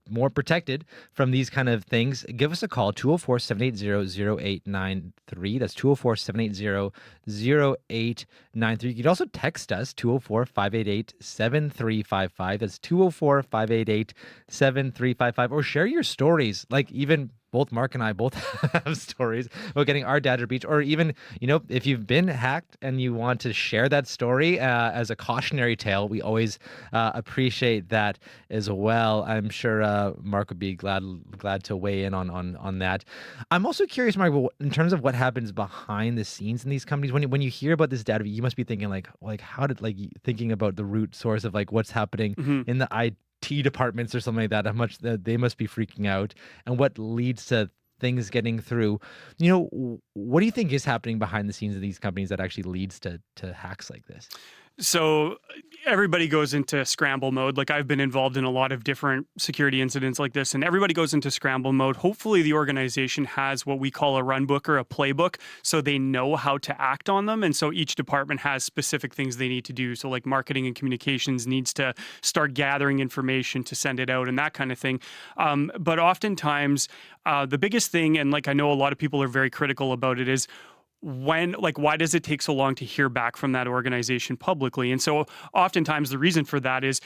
more protected from these kind of things, give us a call, 204-780-0893. That's 204-780-0893. You can also text us, 204-588-7355. That's 204-588-7355. Or share your stories, like even both Mark and I both have stories about getting our data breached, or even, if you've been hacked and you want to share that story as a cautionary tale, we always appreciate that as well. I'm sure Mark would be glad to weigh in on that. I'm also curious, Mark, in terms of what happens behind the scenes in these companies, when you hear about this data, you must be thinking thinking about the root source of like what's happening in the IT departments or something like that, how much they must be freaking out, and what leads to things getting through. What do you think is happening behind the scenes of these companies that actually leads to hacks like this? So everybody goes into scramble mode. Like I've been involved in a lot of different security incidents like this, and everybody goes into scramble mode. Hopefully the organization has what we call a run book or a playbook, so they know how to act on them. And so each department has specific things they need to do. So like marketing and communications needs to start gathering information to send it out and that kind of thing. But oftentimes the biggest thing, and like I know a lot of people are very critical about it, is why does it take so long to hear back from that organization publicly? And so oftentimes the reason for that is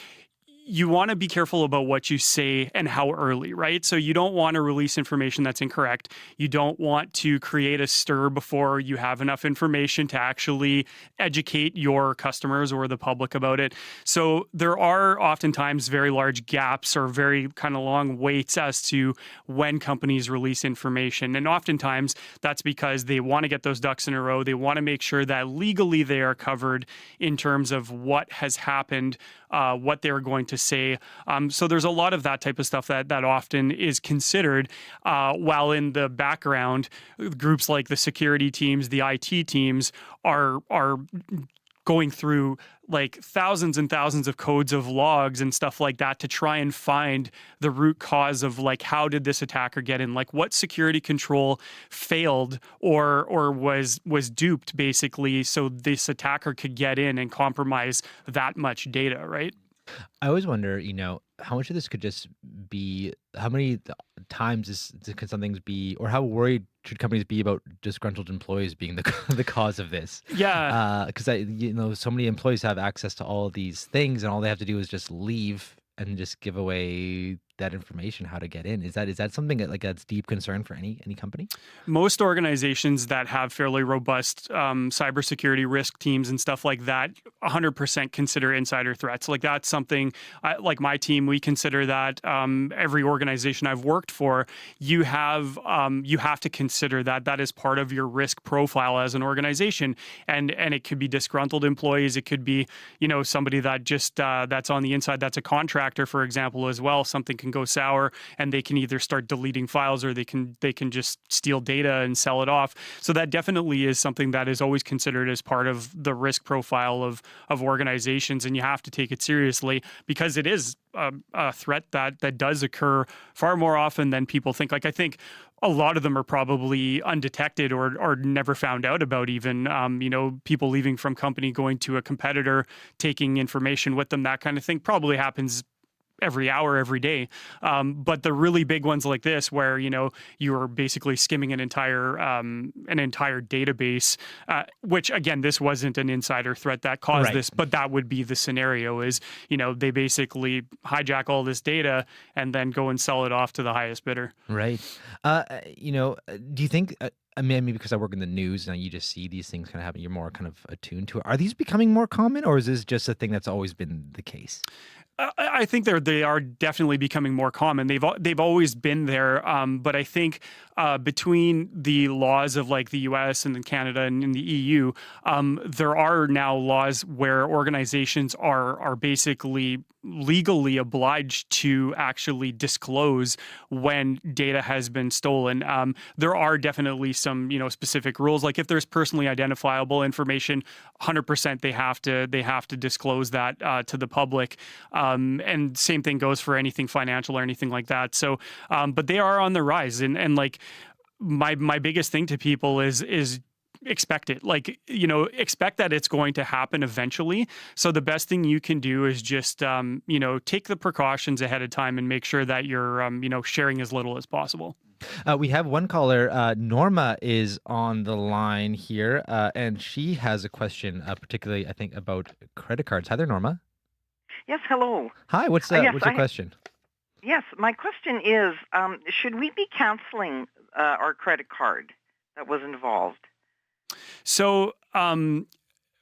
you want to be careful about what you say and how early, right? So you don't want to release information that's incorrect. You don't want to create a stir before you have enough information to actually educate your customers or the public about it. So there are oftentimes very large gaps or very kind of long waits as to when companies release information. And oftentimes that's because they want to get those ducks in a row. They want to make sure that legally they are covered in terms of what has happened, what they're going to say. So there's a lot of that type of stuff that often is considered, while in the background, groups like the security teams, the IT teams are going through like thousands and thousands of codes of logs and stuff like that to try and find the root cause of like, how did this attacker get in? Like, what security control failed or was duped, basically, so this attacker could get in and compromise that much data, right? I always wonder, how much of this could just be, how many times could some things be, or how worried should companies be about disgruntled employees being the cause of this? Yeah. Because so many employees have access to all of these things, and all they have to do is just leave and just give away that information, how to get in. Is that something that's deep concern for any company? Most organizations that have fairly robust cybersecurity risk teams and stuff like that 100% consider insider threats. Like, that's something, like my team, we consider that. Every organization I've worked for, you have to consider that. That is part of your risk profile as an organization. And it could be disgruntled employees. It could be, somebody that just that's on the inside, that's a contractor, for example, as well. Something can go sour and they can either start deleting files or they can just steal data and sell it off. So that definitely is something that is always considered as part of the risk profile of organizations, and you have to take it seriously because it is a threat that does occur far more often than people think. Like, I think a lot of them are probably undetected or never found out about even, people leaving from company, going to a competitor, taking information with them, that kind of thing probably happens every hour, every day. But the really big ones like this, where, you're basically skimming an entire database, which again, this wasn't an insider threat that caused this, but that would be the scenario is, they basically hijack all this data and then go and sell it off to the highest bidder. Right. Do you think, I mean, maybe because I work in the news and you just see these things kind of happen, you're more kind of attuned to it. Are these becoming more common, or is this just a thing that's always been the case? I think they are definitely becoming more common. They've always been there, but I think between the laws of like the U.S. and Canada and in the EU, there are now laws where organizations are basically legally obliged to actually disclose when data has been stolen. There are definitely some specific rules. Like, if there's personally identifiable information, 100% they have to disclose that to the public. And same thing goes for anything financial or anything like that. So, but they are on the rise, and like my biggest thing to people is expect it. Like, expect that it's going to happen eventually. So the best thing you can do is just, take the precautions ahead of time and make sure that you're, sharing as little as possible. We have one caller. Norma is on the line here, and she has a question, particularly, I think, about credit cards. Hi there, Norma. Yes, hello. Hi, what's your question? Yes, my question is, should we be canceling our credit card that was involved? So,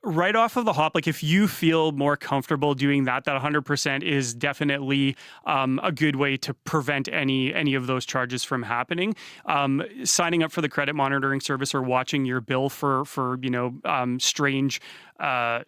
right off of the hop, like, if you feel more comfortable doing that 100% is definitely a good way to prevent any of those charges from happening. Signing up for the credit monitoring service or watching your bill for strange I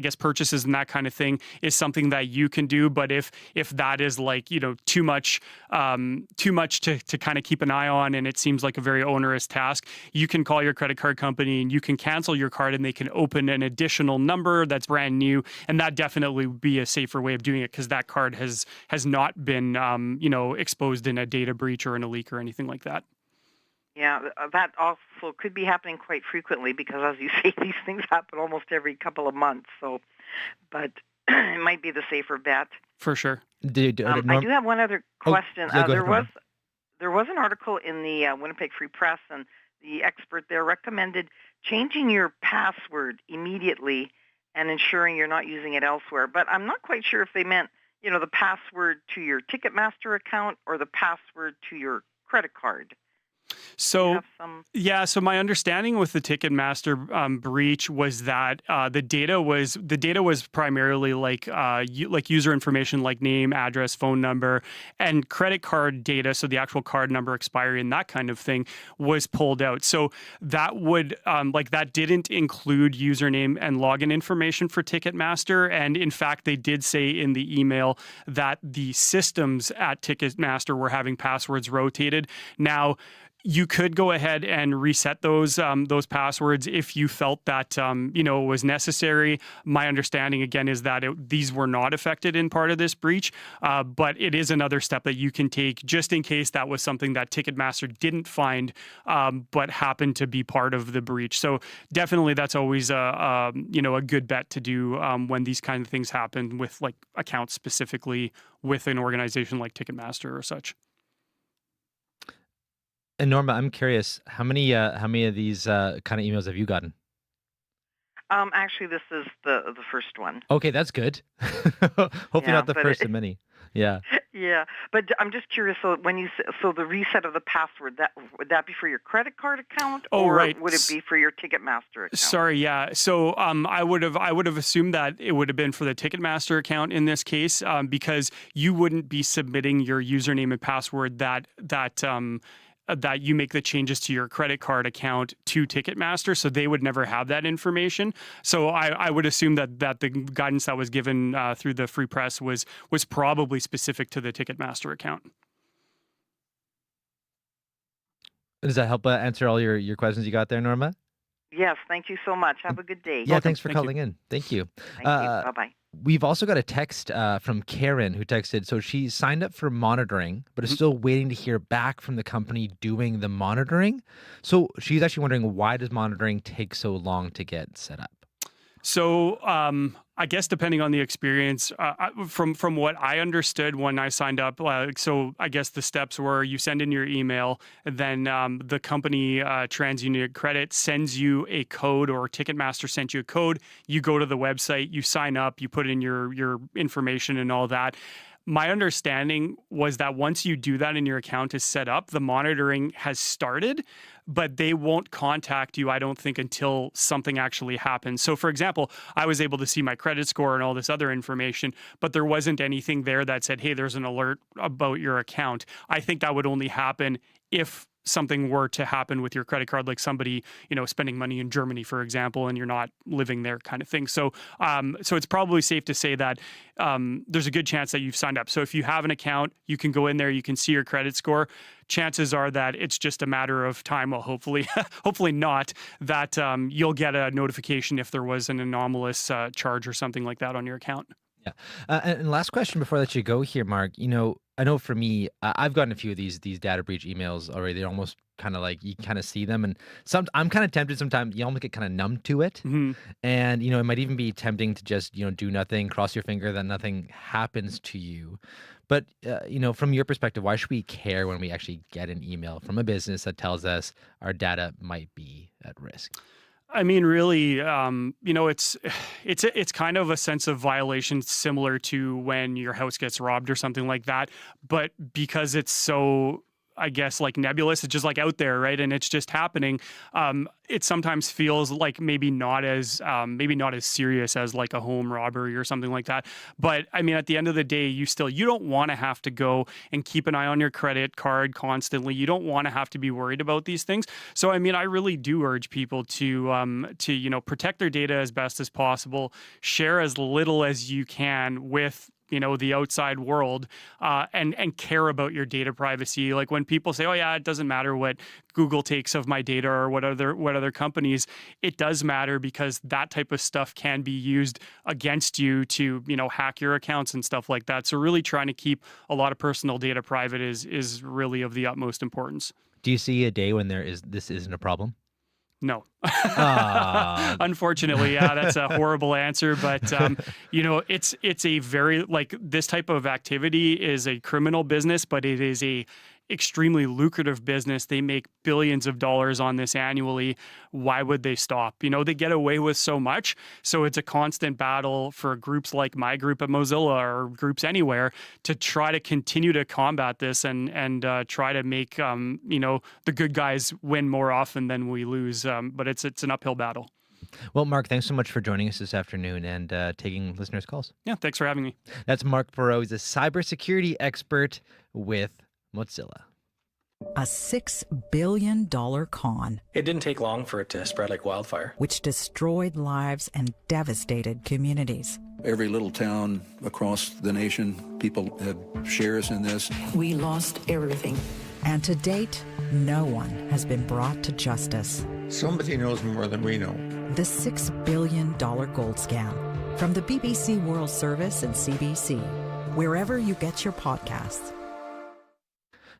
guess purchases and that kind of thing is something that you can do. But if that is like, too much to kind of keep an eye on, and it seems like a very onerous task, you can call your credit card company and you can cancel your card, and they can open an additional number that's brand new. And that definitely would be a safer way of doing it, because that card has not been, exposed in a data breach or in a leak or anything like that. Yeah, that also could be happening quite frequently, because, as you say, these things happen almost every couple of months. So, but it might be the safer bet. For sure. I do have one other question. There was an article in the Winnipeg Free Press, and the expert there recommended changing your password immediately and ensuring you're not using it elsewhere. But I'm not quite sure if they meant, the password to your Ticketmaster account or the password to your credit card. So, so my understanding with the Ticketmaster breach was that the data was primarily like user information, like name, address, phone number, and credit card data. So the actual card number, expiry, and that kind of thing was pulled out. So that would that didn't include username and login information for Ticketmaster. And in fact, they did say in the email that the systems at Ticketmaster were having passwords rotated. Now, you could go ahead and reset those passwords if you felt that was necessary. My understanding again is that these were not affected in part of this breach, but it is another step that you can take just in case that was something that Ticketmaster didn't find, but happened to be part of the breach. So definitely, that's always a good bet to do when these kind of things happen with like accounts specifically with an organization like Ticketmaster or such. And Norma, I'm curious, how many of these kind of emails have you gotten? Actually, this is the first one. Okay, that's good. Hopefully not the first of many. Yeah. Yeah, but I'm just curious. So the reset of the password, would that be for your credit card account, or would it be for your Ticketmaster account? Sorry, yeah. So I would have assumed that it would have been for the Ticketmaster account in this case, because you wouldn't be submitting your username and password that you make the changes to your credit card account to Ticketmaster, so they would never have that information. So I would assume that the guidance that was given through the Free Press was probably specific to the Ticketmaster account. Does that help answer all your questions you got there, Norma? Yes, thank you so much. Have a good day. Yeah, thanks for calling in. Thank you. Thank you. Bye-bye. We've also got a text from Karen who texted, so she signed up for monitoring, but is still waiting to hear back from the company doing the monitoring. So she's actually wondering, why does monitoring take so long to get set up? So I guess depending on the experience, from what I understood when I signed up, so I guess the steps were you send in your email, and then the company TransUnion Credit sends you a code, or Ticketmaster sent you a code. You go to the website, you sign up, you put in your information and all that. My understanding was that once you do that and your account is set up, the monitoring has started, but they won't contact you, I don't think, until something actually happens. So, for example, I was able to see my credit score and all this other information, but there wasn't anything there that said, hey, there's an alert about your account. I think that would only happen if something were to happen with your credit card, like somebody, spending money in Germany, for example, and you're not living there, kind of thing. So, so it's probably safe to say that there's a good chance that you've signed up. So if you have an account, you can go in there, you can see your credit score. Chances are that it's just a matter of time. Well, hopefully not, that you'll get a notification if there was an anomalous charge or something like that on your account. Yeah. And last question before I let you go here, Mark. I know for me, I've gotten a few of these data breach emails already. They're almost kind of like you kind of see them, and I'm kind of tempted sometimes. You almost get kind of numb to it, and it might even be tempting to just do nothing, cross your finger that nothing happens to you. But from your perspective, why should we care when we actually get an email from a business that tells us our data might be at risk? I mean, really, it's kind of a sense of violation similar to when your house gets robbed or something like that. But because it's so, I guess, like nebulous, it's just like out there, right? And it's just happening. It sometimes feels like maybe not as serious as like a home robbery or something like that. But I mean, at the end of the day, you don't want to have to go and keep an eye on your credit card constantly. You don't want to have to be worried about these things. So I mean, I really do urge people to protect their data as best as possible, share as little as you can with the outside world, and care about your data privacy. Like when people say, oh yeah, it doesn't matter what Google takes of my data or what other companies, it does matter, because that type of stuff can be used against you to, hack your accounts and stuff like that. So really trying to keep a lot of personal data private is really of the utmost importance. Do you see a day when this isn't a problem? No. Unfortunately, yeah, that's a horrible answer. But, it's a very, like, this type of activity is a criminal business, but it is a extremely lucrative business. They make billions of dollars on this annually. Why would they stop? They get away with so much. So it's a constant battle for groups like my group at Mozilla or groups anywhere to try to continue to combat this and try to make, the good guys win more often than we lose. But it's an uphill battle. Well, Mark, thanks so much for joining us this afternoon and taking listeners' calls. Yeah, thanks for having me. That's Mark Perot. He's a cybersecurity expert with Mozilla. A $6 billion con. It didn't take long for it to spread like wildfire, which destroyed lives and devastated communities. Every little town across the nation, people had shares in this. We lost everything. And to date, no one has been brought to justice. Somebody knows more than we know. The $6 billion gold scam. From the BBC World Service and CBC, wherever you get your podcasts.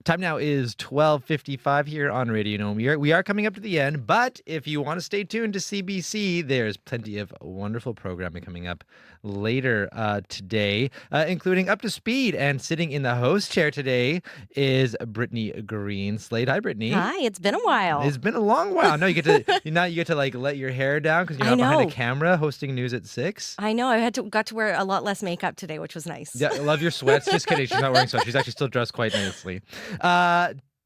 Time now is 12:55 here on Radio Nome. We are coming up to the end, but if you want to stay tuned to CBC, there's plenty of wonderful programming coming up later today, including Up to Speed. And sitting in the host chair today is Brittany Greenslade. Hi, Brittany. Hi. It's been a while. It's been a long while. No, you get to like let your hair down because you're not behind a camera hosting news at 6. I know. I got to wear a lot less makeup today, which was nice. Yeah, I love your sweats. Just kidding. She's not wearing sweats. She's actually still dressed quite nicely.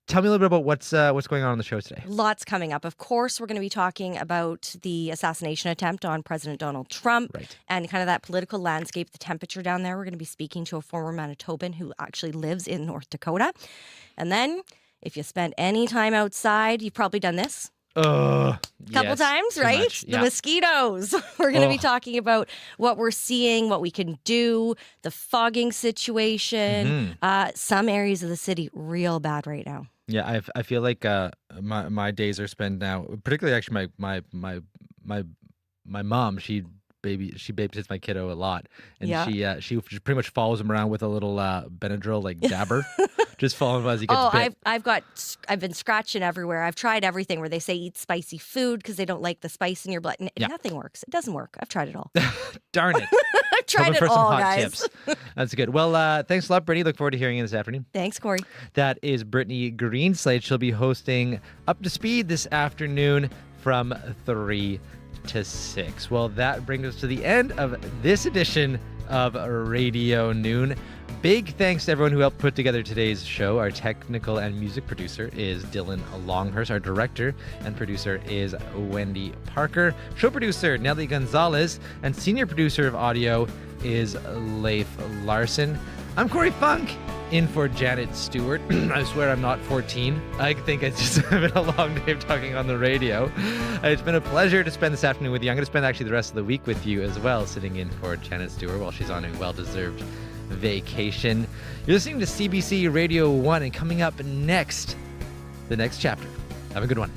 Tell me a little bit about what's going on the show today. Lots coming up. Of course, we're going to be talking about the assassination attempt on President Donald Trump and kind of that political landscape, the temperature down there. We're going to be speaking to a former Manitoban who actually lives in North Dakota. And then, if you spent any time outside, you've probably done this. Couple times, right? The mosquitoes. We're going to be talking about what we're seeing, what we can do, the fogging situation. Some areas of the city real bad right now. Yeah, I feel like my days are spent now, particularly actually my mom, she babysits my kiddo a lot, and she pretty much follows him around with a little Benadryl like dabber, just following him as he gets bit. I've been scratching everywhere. I've tried everything where they say eat spicy food because they don't like the spice in your blood. Nothing works. It doesn't work. I've tried it all. Darn it! I've tried it for all, some hot guys. Tips. That's good. Well, thanks a lot, Brittany. Look forward to hearing you this afternoon. Thanks, Corey. That is Brittany Greenslade. She'll be hosting Up to Speed this afternoon from 3 to 6. Well, that brings us to the end of this edition of Radio Noon. Big thanks to everyone who helped put together today's show. Our technical and music producer is Dylan Longhurst. Our director and producer is Wendy Parker. Show producer Nelly Gonzalez. And senior producer of audio is Leif Larson. I'm Corey Funk, in for Janet Stewart. I swear I'm not 14. I think it's just been a long day of talking on the radio. It's been a pleasure to spend this afternoon with you. I'm going to spend actually the rest of the week with you as well, sitting in for Janet Stewart while she's on a well-deserved vacation. You're listening to CBC Radio 1, and coming up next, the next chapter. Have a good one.